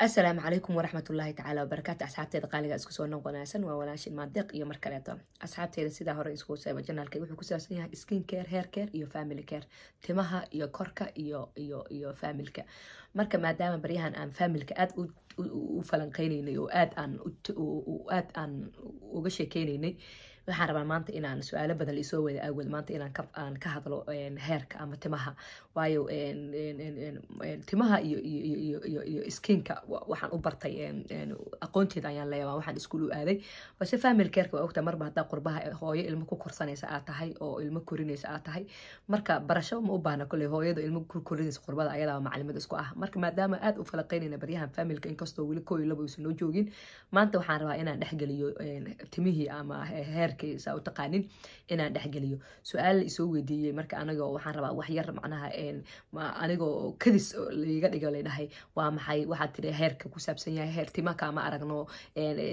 السلام عليكم ورحمة الله تعالى وبركاته. أصحابتي قالوا اسكو سو نقناسن وولاش المادق iyo mar kaleeto asxaabteeda sida hore isku soo janaalkay wuxuu ku saabsan yahay skin care, hair care iyo family care, timaha iyo korka iyo familka. marka maadaama baryahan aan familka aad u falanqeynaynay oo aad aan uga sheekeynay waxaan rabaa maanta inaan su'aalo badan isoo wada awal maanta inaan ka hadlo hairka ama timaha waayo timaha iyo skinka waxaan u bartay aqoonteeda ayaan leeyahay waxaan iskuul u aaday balse family care waa ogta marba hadaa qurbaha hooyo ilmo ku korsanaysa aad tahay oo ilmo korinaysa aad tahay marka barasho ma u baahna kulay hooyada ilmo ku korinaysa qurbada ayada macallimad isku ah marka maadaama aad u falaqeynayna baryahan familka inkastoo wali kooy laba uusan noo joogin maanta waxaan rabaa inaan dhexgeliyo timihii ama hair كيسا أو تقانين إن أنا أحجليه سؤال يسوي دي مركا أنا جو وحنا ربع وحير معناها إن ما أنا جو كدس اللي قد يقولين هاي ومحي واحد تري هير كوساب سنيا هير تما كما أرجنو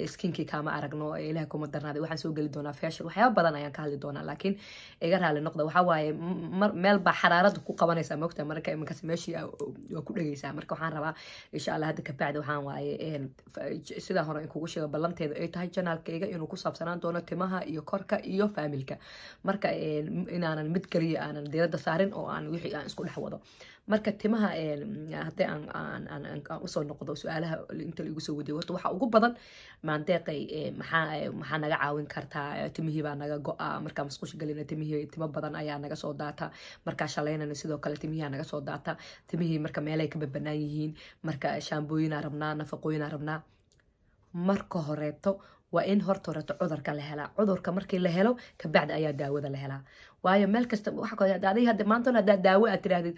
سكين كي كما أرجنو إلهكم مدرنا هذا واحد سوق الدونا فيش وحياة بدنا يعني كهال الدونا لكن إجر على النقطة وحواي مال بحرارة كوكا بني سامك تمركا مكسر ماشي وكل شيء سامرك وحنا ربع إن شاء الله هذا كبعد وحنا واي سيدا هنا كوكوش بلنت هذا تهاي جنال كيجا إنه كوساب سنان دونا تماها korka iyo familka marka inaanan mid kaliya aanan diirada saarin oo aan wixii aan isku dhaxwado marka timaha hadii aan u soo noqdo su'aalaha inta lagu soo wadiyo waxa ugu badan maandeeqay maxaa naga caawin kartaa timihii baa naga go'a marka masquush galina timihii timo badan ayaa naga soo daata marka shaleynana sidoo kale timihii naga soo daata timihii marka meelay ka babanaan yihiin marka shaambooyin rabnaa nafaqooyin rabnaa marka horeeto وإن هرتورة عذر كله عذر كمركي له كبعد أيا داوود له وهي ملك وحكوا هذه هذا ما أنتنا داوود أترى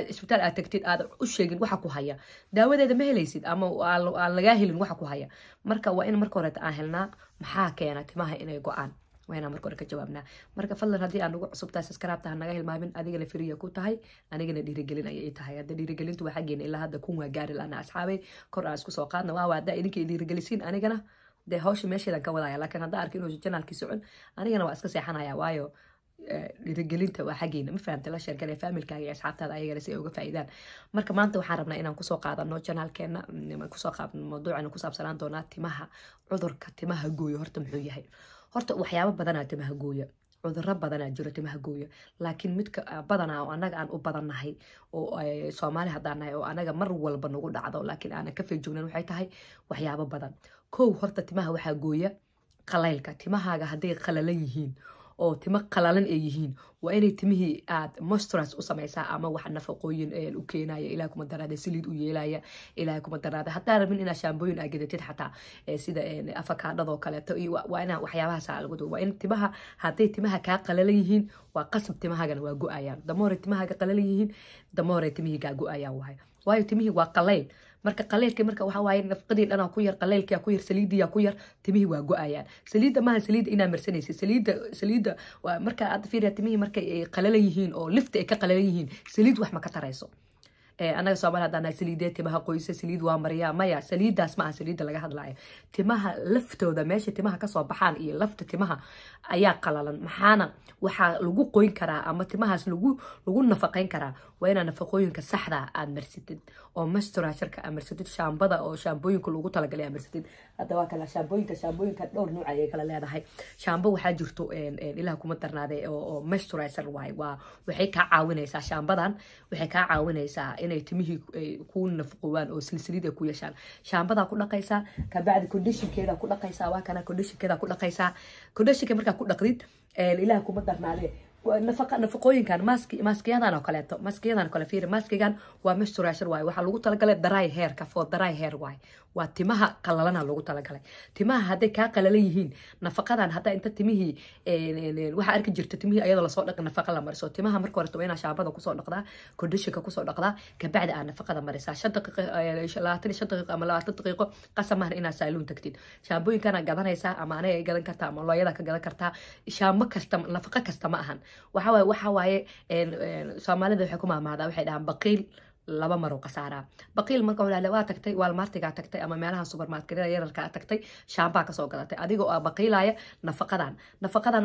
إسبتال أتكتير هذا الشيء وحكوا هيا داوود هذا ما هي ليست أما على جاهل وحكوا هيا مركا وإن مركورة أهلنا محاكينات ما هي إنه يقعان وين مركورة كجوابنا مركا فضل هذه أنا عصبت سكراب تاع نجاهل ما بين أديك الفريق كوت هاي أنا جينا دي رجلين أي تهاي هذا دي رجلين تو حاجين إلا هذا كون وجار لنا أصحابي كرة أسكو سوقاتنا وهذا إنك دي رجلسين أنا جنا ده هوش ماشي لك وضعي لكن هذا أركي إنه جنال كيسون أنا جنا واسكت سيحنا يا وايو رجلين توا حاجين ما فهمت لا شركة فاميل كاي أصحاب هذا أي جلسة أو فايدان مركب ما أنت وحاربنا إن كسوق هذا إنه جنال كنا ما كسوق الموضوع إنه كسب سلام دونات تمها عذر كتمها جوي هرت محوية هي هرت وحياة بدنا تمها جوي عذر بدنا جرة تمها جوي لكن متك بدنا وأنا عن بدنا هي وصومالي هذانا وأنا مر ولا بنقول عضو لكن أنا كيف الجنون وحيتها هي وحياة بدنا كو هرت تمها وحجوية قليلك تمها هدي قليلين أو تم قلالن أيهين وإني تمه عاد مسترس وسمعسا أما واحد نفقوين الأوكينا إلهكم الدرادة سليد ويلايا إلهكم الدرادة حتى من إن شامبوين أجدت حتى سيدا أفكار ذو كلا وأنا وحياها سأل قدو وإن تمها هذي تمها كقلاليهين وقسم تمها جن وجو أيام دمور تمها كقلاليهين دمور تمه جاجو أيام وهاي تمه وقليل marka qaleelka marka waxa waaye nafqadii dhanaa ku yar qaleelka ku yar saliidiya ku yar timihi waa go'ayaan saliida ma saliid ina marsanaysi saliida waa marka aad fiiriyo timihi marka ay qalalan yihiin oo lifta ay ka qalalan yihiin saliid wax ma ka tarayso أنا صومال هذا أنا سليدة تمها قويسة سليد ومريا مايا سليدة اسمها سليدة لقى هذا العين تمها لفته وده ماشي تمها كصوب بحان إيه لفت تمها أيا قلالا محانا وح لجو قوين كرا أما تمها لجو نفقين كرا وين نفقوين كسحرة عن مرسيد أو مسترا شركة مرسيد شامبدا أو شامبوين كل لجو طلق عليها مرسيد هذا واكلا شامبوين كدور نوع عليه كلا هذا هاي شامبو حاجرتو إلها كومترنا هذا أو مسترا سرواي وحكي عاونيسا شامبدان وحكي عاونيسا inay timihii ku nafaqowaan oo silsilida ku yeeshaan shaambada ku dhaqaysa ka bacdi conditionkeeda ku dhaqaysa waa kana conditionkeeda ku dhaqaysa conditionka marka ku dhaqdid ilaaha kuma darnaale nafaqooyinkan maskiyadan oo kale fiir maskigan waa moisturizer waay waxa lagu talagalay dry hair ka for dry hair waay waa timaha qalalana lagu talagalay timaha haday ka qalalan yihiin nafaqadan hada inta timihii waxa arki jirta timihii ayadoo la soo dhaq nafaqa la mariso timaha marka hore toona shaabada ku soo dhaqdaa conditionka ku soo dhaqdaa ka bacdi aan nafaqada marisa 5 daqiiqo ama 20 daqiiqo qasamahan ina saaluun tagtid shaambooyinkana gadanaysa ama anay gadan kartaa ama looyada ka gadan kartaa shaambo kasta nafaqa kasta ma ahan waxa waaye Soomaalida waxay ku maamahdaa waxay dhahaan baqiil laba maro qasaara baqiil marka walaal waa tagtay walmartiga tagtay ama meelaha supermarketka yararka tagtay shaamba ka soo gadatay adigoo baqiilaya nafaqadan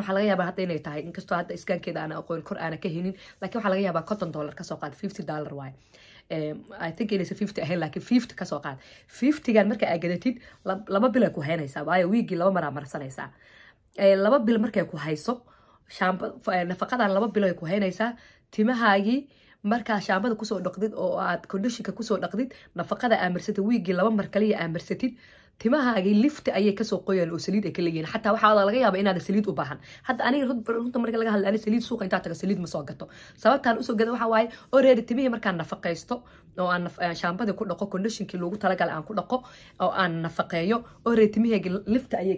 waxa laga yaabaa hadda inay tahay inkastoo hadda iskankeeda aan aqoon kor aan ka helin laakiin waxa laga yaabaa $50 ka soo qaad $50 waay I think inaysa 50 ahayn laakiin 50 kasoo qaad 50gan marka aad gadatid laba bil ay ku haynaysaa waayo wiigii laba mar aad marsanaysaa laba bil markay ku hayso nafaqadan laba bil ay ku haynaysaa timahaagii markaa shaambada kusoo dhaqdid oo aad conditionka kusoo dhaqdid nafaqada aamirsatid wiigii laba mar kaliya aamirsatid timahaagii lift ayay kasoo qoyaan oo saliid ay ka leeyihiin xataa waxaa laga yaabaa inaad saliid u baahan hadda aniga runta marka laga hadlo aniga saliid suuqa intaa taga saliid ma soo gato sababtaan usoo gada waxa waaye already timihii markaan nafaqaysto oo aan shaambadii ku dhaqo conditionkii loogu talagalay aan ku dhaqo oo aan nafaqeeyo already timihayga lift ayay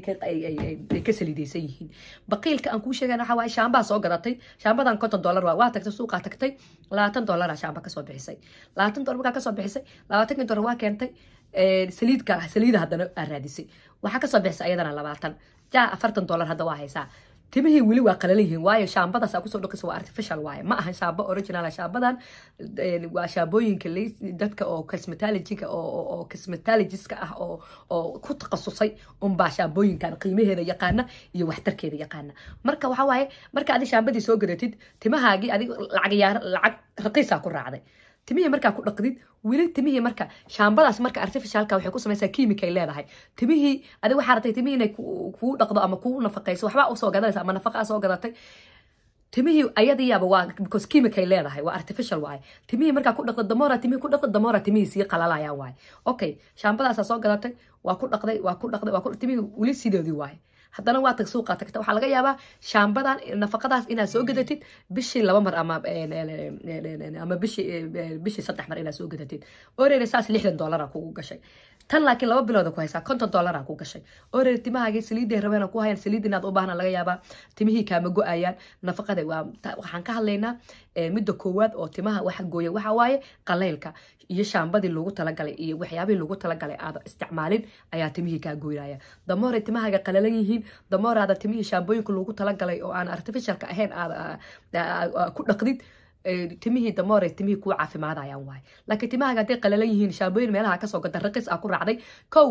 ka saliidaysan yihiin baqiilka aan kuu sheegana waxa waaye shaambaa soo gadatay shaambadan $50 waa tagtay suuqaa tagtay $20 shaamba kasoo bixisay $20 markaa kasoo bixisay $20 waa keentay saliida haddana aa raadisay waxaa kasoo bixisay ayadana 20 jaa $40 hadda waa haysaa timihii weli waa qalalan waayo shaambadaas kusoo dhaqaysa waa artificial waaye ma aha shaambo original shaambadan waa shaambooyinka dadka oo cosmetology-ga oo cosmetologist-ka ah oo ku takhasusay unbaa shaambooyinkan qiimaheeda yaqaana iyo waxtarkeeda yaqaana marka waxa waaye marka adi shaambadii soo gadatid timahaagii adig lacag raqiisa ku raacday timihii markaa ku dhaqdid weli timihii marka shaambadaas marka artificialka waxay ku samaysaa kiimika ay leedahay timihii adiga waxaa ratay timihii inay kuu dhaqdo ama kuu nafaqayso waxbaa usoo gadanaysa ama nafaqaa soo gadatay timihii ayadiyaaba waa because kiimika ay leedahay waa artificial waaye timihii markaa ku dhaqdo damoora timihii ku dhaqdo damoora timihii sii qalalaya waaye okay shaambadaasaa soo gadatay waa ku dhaqday timihii weli sidoodii waaye haddana waa tag suuqa tagta waxaa laga yaabaa shaambadan nafaqadaas inaad soo gadatid bishii 2 mar ama bishii 3 mar inaad soo gadatid already saas $60 kugu gashay tan laakiin 2 bilood ku haysaa $50 ku gashay already timahaagii saliiday rabeen ku hayaan saliid inaad u baahan laga yaabaa timihii kaama go'ayaan nafaqada waxaan ka hadlaynaa midda koowaad oo timaha waxa gooya waxa waaye qaleylka iyo shaambadii loogu talagalay iyo waxyaabihii loogu talagalay aad isticmaalin ayaa timihii kaa gooynaya damoore timahaaga qalalan yihiin damoorada timihii shaambooyinka loogu talagalay oo aan artificialka ahayn aad ku dhaqdid timihii damoore timihii ku caafimaadayaan waay laakiin timahaaga haday qalalan yihiin shaambooyin meelaha kasoo gada raqiis ku raacday kow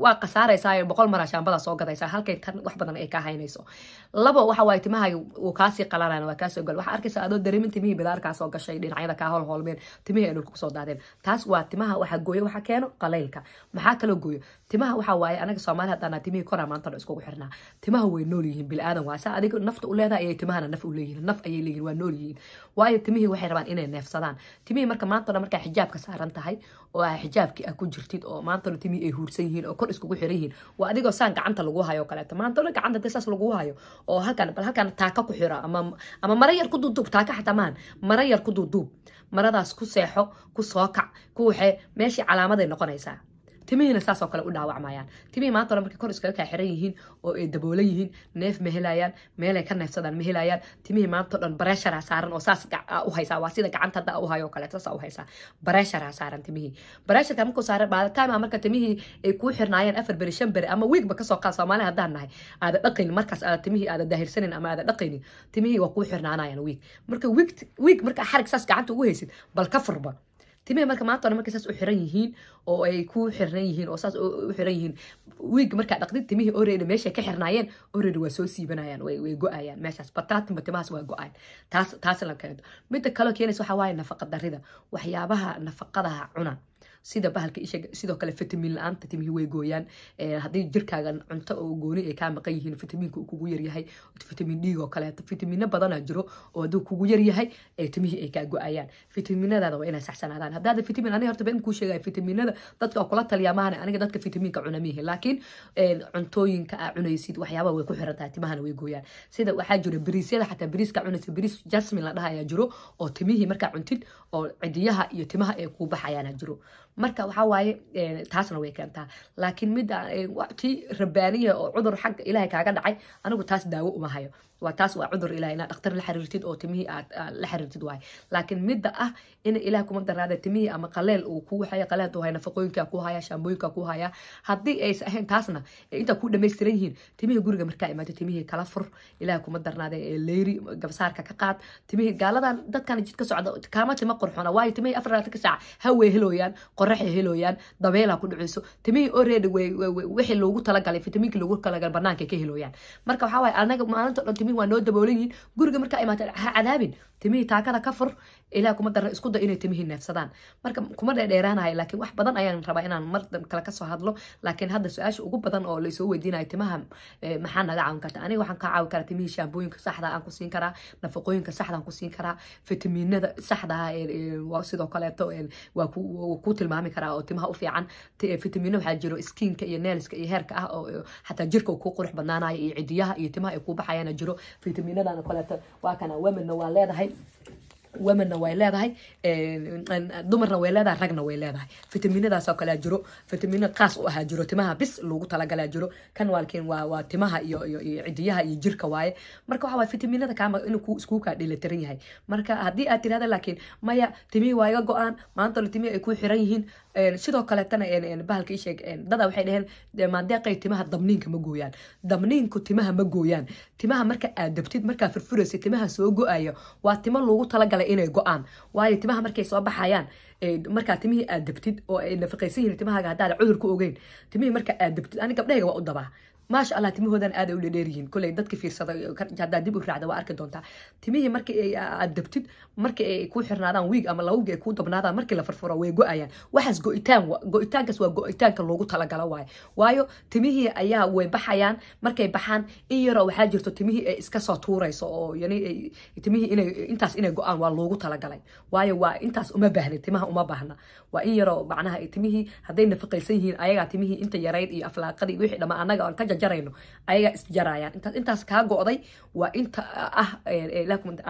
waa qasaaraysaa 100 mar shaambada soo gadaysaa halkay tan wax badan ay ka haynayso labo waxa waaye timahaaga uu kaasii qalanayaan waa kaasoo gal waxa arkaysaa adoo dareemin timihii bidaarka soo gashay dhinacyada ka holmeen timihii ay dhulka kusoo daadeen taas waa timaha waxa gooyo waxa keeno qaleylka maxaa kala gooyo timaha waxa waaye anaga Soomaali hadana timihii kora maanta isku xirnaa timaha way nool yihiin bil aadan waa saa adiga nafta u leedahay ay timahana naf u leeyihiin naf ayay leeyihiin waa nool yihiin waayo timihii waxay rabaan inay neefsadaan timihii marka maanta marka xijaabka saaran tahay oo xijaabkii aad ku jirtid oo maanta timihii ay huursan yihiin oo kor iskugu xiran yihiin waa adigoo saan gacanta lagu hayo kale maanta gacanta taas lagu hayo oo halkan taaka ku xira ama mara yar ku duub taaka xataa maan mara yar ku duub maradaas ku seexo ku soo kac ku waxay meeshii calaamaday noqonaysaa timihina saas oo kale u dhaawacmayaan timihii maanta markay kor iskaga ka xiran yihiin oo ay daboolan yihiin neef ma helayaan meel ay ka neefsadaan ma helayaan timihii maanta dhan pressure saaran oo saas u haysaa waa sida gacanta hadda u hayo kale saas u haysaa pressure saaran timihii pressure markuu saaran baad time marka timihii ay ku xirnaayeen 4 bari 5 bari ama week ba ka soo qaad Soomaali hadaan nahay aad dhaqin markaas aad timihii aad daahirsanin ama aad dhaqin timihii waa ku xirnaanayaan marka week marka xarig saas gacanta ugu haysid bal ka furba timihii marka maanta marka saas u xiran yihiin oo ay ku xiran yihiin oo saas u xiran yihiin week marka dhaqdid timihii already meesha ka xirnaayeen already waa soo siibanayaan way go'ayaan meeshaas bataat timahaas waa go'aan taas la keento mid kale keenaysa waxa waaye nafaqa darida waxyaabaha nafaqadaha cuna sida bahalka isha sidoo kale vitamin la'aanta timihii way gooyaan hadii jirkaaga cunto oo gooni ay ka maqan yihiin vitaminka uu kugu yar yahay vitamin D oo kale vitamino badan jiro oo haduu kugu yar yahay timihii ay ka go'ayaan vitaminada waa inay saxsanaadaan hadda vitamin aniga horta baan ku sheegay vitaminada dadka kula taliya maahan aniga dadka vitaminka cuna mihi laakiin cuntooyinka aad cunaysid waxyaabo way ku xirantaa timahana way gooyaan sida waxa jira bariisyada xataa bariiska cunaysid bariis jasmine la dhahayaa jiro oo timihii marka cuntid oo cidiyaha iyo timaha ay ku baxayaan jiro marka waxa waaye taasna way keentaa laakiin mid waqti rabbaaniya oo cudur xaq ilaahay kaaga dhacay anigu taas daawo uma hayo waa taas waa cudur ilaahay ina dhakhtar la xiriirtid oo timihii aad la xiriirtid waay laakiin midda ah in ilaahay kuma daraada timihii ama qaleel uu ku waxay qaleelto hay nafaqooyinka ku haya shaambooyinka ku haya hadii ay ahayn taasna inta ku dhameystiran yihiin timihii guriga marka imaado timihii kala fur ilaahay kuma darnaada leeri gabsaarka ka qaad timihii gaaladan dadkan jidka socda kaama tima qurxona waay timihii 4 saac hawee helooyaan qorrax heloyaan dabeela ku dhacayso timihii already wixii loogu talagalay fitamiinka loogu talagalay banaanka ka heloyaan marka waxa waay anaga maalinta dhan timihii waa noo daboolan yihiin guriga marka imaatay ha cadaabin timihii taakada ka fur ilaa kuma daro isku day inay timihii neefsadaan marka kuma dheeraanahay laakiin wax badan ayaan rabaa inaan mar kale ka soo hadlo laakiin hadda su-aasha ugu badan oo la soo weydiinayo timaha maxaa naga caawin karta aniga waxaan ka caawin karaa timihii shaambooyinka saxda aan ku siin karaa nafaqooyinka saxda aan ku siin karaa fitamiinada saxda waa sidoo kaleeto waa ku tilmaami karaa oo timaha u fiican fitamiino waxaa jiro skinka iyo nailska iyo hairka ah oo xataa jirka uu ku qurux badnaanayo iyo cidiyaha iyo timaha ay ku baxayaan jiro fitamiinadana kaleeto waa kana womenna waa leedahay womenna way leedahay dumarna way leedahay ragna way leedahay fitamiinadaas oo kale jiro fitamiino qaas u ahaa jiro timaha bis loogu talagalay jiro kan walkiin waa timaha iyo cidiyaha iyo jirka waaye marka waxa waa fitamiinada kaama inuu isku ka dheelitiran yahay marka haddii aad tiraahdo laakiin maya timihii waa iga go-aan maanta timihii ay ku xiran yihiin sidoo kale tan bahalka sheeg dada waxay dhaheen maandeeqay timaha dabniinka ma gooyaan dabniinku timaha ma gooyaan timaha marka aad dabtid marka furfuraysid timaha soo go-ayo waa timo loogu talagalay inay go-aan waayo timaha markay soo baxayaan markaa timihii aad dabtid oo ay nafaqaysan yihiin timahaaga haddaad cudur ku ogeyn timihii marka aad dabtid ani gabdhahayga waa u dabaa maasha allah timahoodan aad ay u dheeryihiin kulay dadka fiirsada haddaa dib u raacda waa arki doontaa timihii markii aad dabtid markii ay ku xirnaadaan wiig ama laba wiig ay ku dabnaadaan markii la furfuro way go-ayaan waxaas go-itaankaas waa go-itaanka loogu talagalo waayo timihii ayaa way baxayaan markay baxaan in yaroo waxaa jirto timihii ay iska soo tuurayso oo yani timihii intaas inay go-aan waa loogu talagalay waayo waa intaas uma baahna timaha uma baahna waa in yaroo macnaha timihii hadday nafaqaysan yihiin ayagaa timihii inta yarayd iyo aflaaqadii wixii dhama anaga aan ka jarayno ayaga isjarayaan intaas kaa go'day waa inta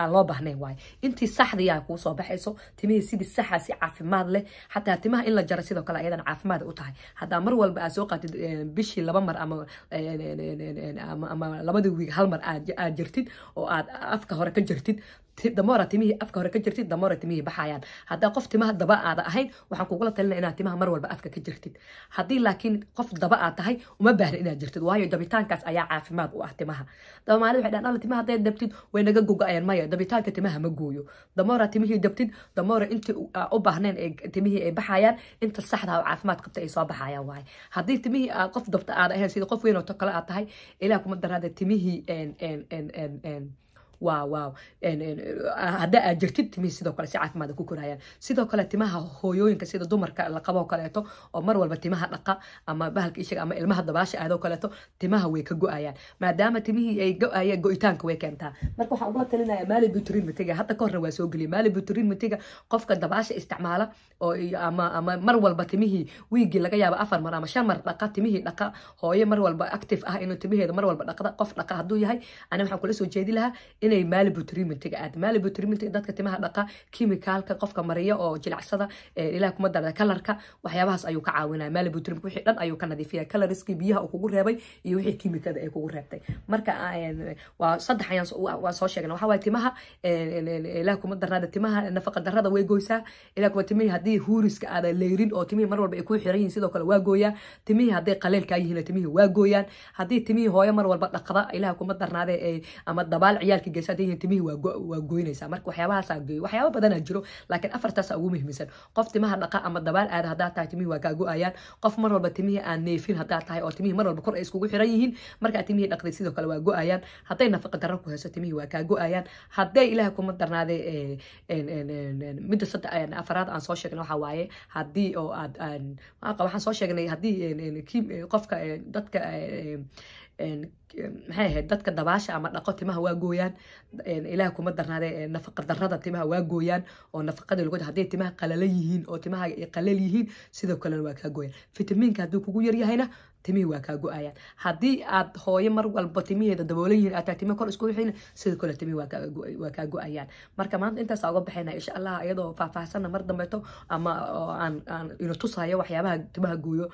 aan loo baahnayn waaye intii saxdiyaa kuu soo baxayso timihii sidii saxa si caafimaad leh xataa timaha in la jaro sidoo kale ayadana caafimaad u tahay haddaa mar walba aad soo qaatid bishii 2 mar ama labadii wiig hal mar aad jirtid oo aad afka hore ka jirtid damoora timihii afka hore ka jirtid damoora timihii baxayaan haddaa qof timaha daba aada ahayn waxaan kugula talinaa inaad timaha mar walba afka ka jirtid haddii laakiin qof daba aad tahay uma baahna inaad jirtid waayo dabitaankaas ayaa caafimaad u ah timaha dabamaali waxay dhahan alla timaha hadday dabtid way naga gogo-ayaan maya dabitaanka timaha ma gooyo damoora timihii dabtid damoora intii u baahnayn timihii ay baxayaan inta saxda oo caafimaad qabta ay soo baxayaan waaye haddii timihii qof dabta aad ahayn sida qof weyn oo kale aad tahay ilaah kuma daraada timihii waaw hadda aad jirtid timihii sidoo kale si caafimaad ku korayaan sidoo kale timaha hooyooyinka sida dumarka la qabo kaleeto oo mar walba timaha dhaqa ama bahalka ishaga ama ilmaha dabaasha aadoo kaleeto timaha way ka go-ayaan maadaama timihii ay go-ayaan go-itaanka way keentaa marka waxaan ugula talinayaa maalibutrin matiga hadda ka horna waa soo geliyay maalibutrin matiga qofka dabaasha isticmaala oo ama mar walba timihii wiigii laga yaabo 4 mar ama 5 mar dhaqa timihii dhaqa hooyo mar walba active ah inuu timaheeda mar walba dhaqda qof dhaqa hadduu yahay ana waxaan kula soo jeedi lahaa inay maalibutrimentiga aad maalibutrimentiga dadka timaha dhaqa kimikaalka qofka mariya oo jilacsada ilaa kuma darada kalarka waxyaabahaas ayuu ka caawinaya maalibutrim wixii dhan ayuu ka nadiifiyaa kalariskii biyaha uu kugu reebay iyo wixii kimikada ay kugu reebtay marka waa saddex ayaan waa soo sheegnay waxa waaye timaha ilaa kuma darada timaha nafaqa darada way goysaa ilaa kuma timihii haddii huuriska aada leerin oo timihii mar walba ay ku xiran yihiin sidoo kale waa gooyaa timihii hadday qaleelkaa yihiin timihii waa gooyaan haddii timihii hooyo mar walba dhaqda ilaa kuma darnaade ama dabaal ciyaalkii geysa timihii waa goynaysaa marka waxyaabahaasa geeyo waxyaaba badanaa jiro laakiin afartaasa ugu muhiimsan qof timaha dhaqa ama dabaal aada haddaa tahay timihii waa kaa go-ayaan qof mar walba timihii aan neefin haddaa tahay oo timihii mar walba kor ay iskugu xiran yihiin markaa timihii dhaqday sidoo kale waa go-ayaan hadday nafaqa darro ku hayso timihii waa kaa go-ayaan hadday ilaah kuma darnaade midda afaraad aan soo sheegnay waxaa waaye haddii oo aad waxaan soo sheegnay haddii qofka dadka maxay ahayd dadka dabaasha ama dhaqo timaha waa gooyaan ilaah kuma darnaade nafaqa darrada timaha waa gooyaan oo nafaqadii lagu hadday timaha qalalan yihiin oo timaha ay qalal yihiin sidoo kalena waa kaa gooyaan fitamiinka hadduu kugu yar yahayna timihii waa kaa go-ayaan haddii aad hooyo mar walba timiheeda daboolan yihiin aad tahay timi kor isku wixiina sidoo kale timihii waa kaa go-ayaan marka maanta intaas uga baxayna insha allah iyadoo faahfaahsanna mar dambeeto ama aan inu tusayo waxyaabaha timaha gooyo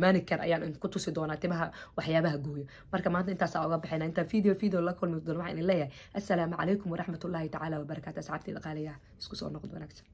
manicure ayaan ku tusi doonaa timaha waxyaabaha gooyo marka maanta intaas uga baxayna inta video la kulmi doona waxaan leeyahay assalaamu calaykum waraxmatullaahi tacaala wabarakaatu asxaabtayda qaaliga isku soo noqod wanaagsan